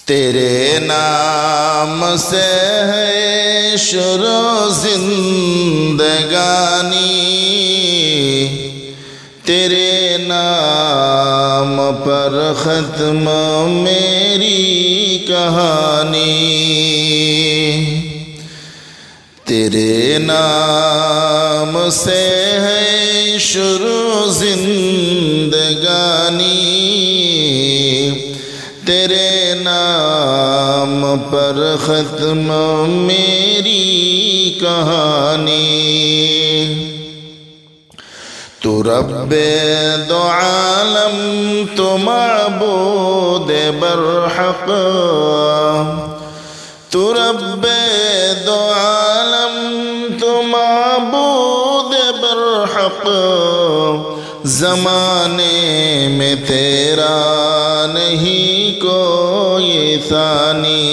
تیرے نام سے ہے شروع زندگانی، تیرے نام پر ختم میری کہانی، تیرے نام سے ہے شروع زندگانی، تیرے نام پر ختم میری کہانی۔ تو رب دو عالم تو معبود برحق، تو رب دو عالم تو معبود برحق، زمانے میں تیرا نہیں کوئی ثانی،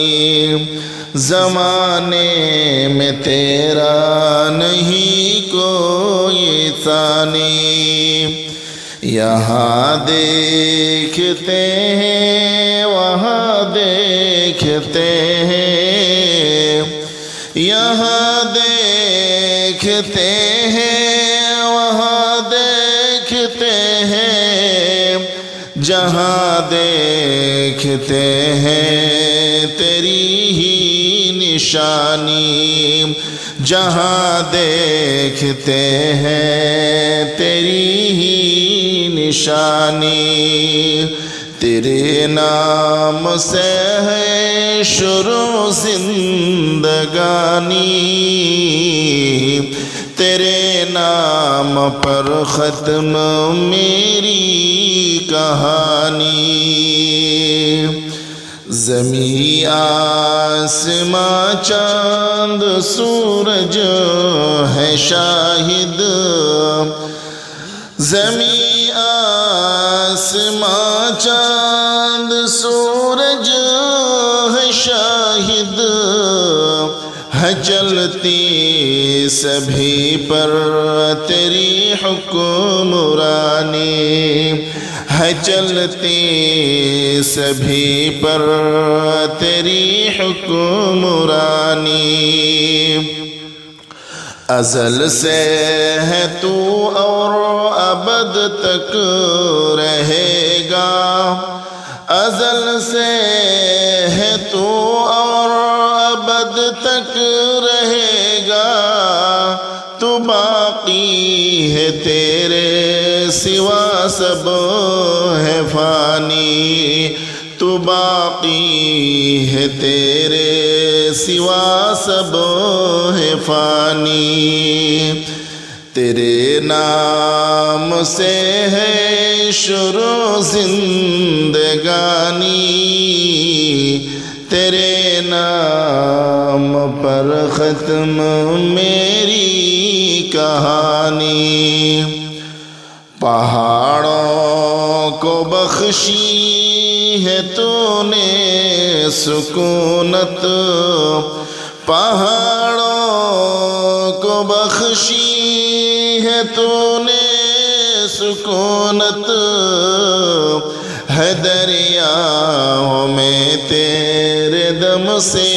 زمانے میں تیرا نہیں کوئی ثانی۔ یہاں دیکھتے ہیں وہاں دیکھتے ہیں، یہاں دیکھتے ہیں وہاں دیکھتے ہیں، جہاں دیکھتے ہیں تیری ہی نشانی، جہاں دیکھتے ہیں تیری ہی نشانی۔ تیرے نام سے ہے شروع زندگانی، تیرے نام پر ختم میری کہانی۔ زمین آسماں چاند سورج ہے شاہد، زمین آسماں چاند سورج ہے شاہد، ہے چلتی سبھی پر تیری حکمرانی، ہے چلتی سبھی پر تیری حکمرانی۔ ازل سے ہے تو اور ابد تک رہے گا، ازل سے ہے تو اور ابد تک رہے گا، تو باقی ہے تیرے سوا سب ہے فانی، تو باقی ہے تیرے سوا سب ہے فانی۔ تیرے نام سے ہے شروع زندگانی، تیرے نام پر ختم میری کہانی۔ پہاڑوں کو بخشی ہے تو نے سکونت، پہاڑوں کو بخشی ہے تو نے سکونت، ہے دریاؤں میں تیرے دم سے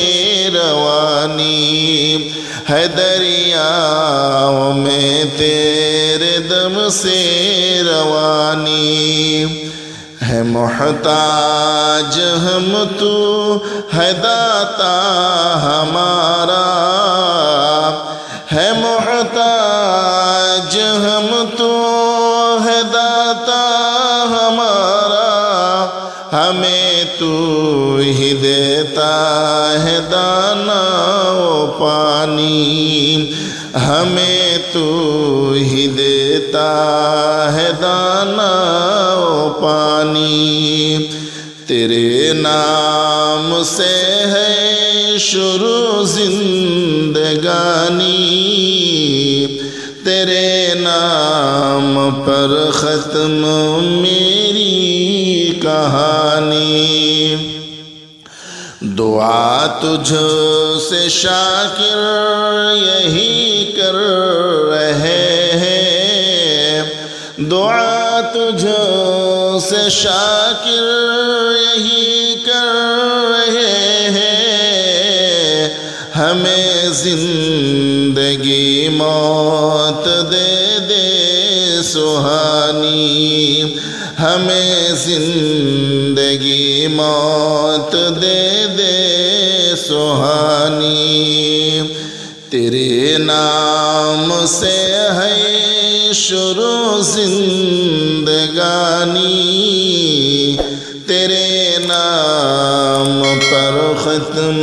روانی، ہے دریاؤں میں تیرے دم سے روانی۔ ہے محتاج ہم تو ہے داتا ہمارا، ہے محتاج ہم تو ہے داتا ہمارا، ہمیں تو ہی دیتا ہے دانا و پانی، ہمیں تو ہی دیتا ہے دانا و پانی۔ تیرے نام سے ہے شروع زندگانی، تیرے نام پر ختم میری کہانی۔ دعا تجھ سے شاکر یہی کر رہے ہیں، دعا تجھ سے شاکر یہی کر رہے زندگی موت دے دے سہانی، ہمیں زندگی موت دے دے سہانی، تیرے نام سے ہے شروع زندگانی، تیرے نام پر ختم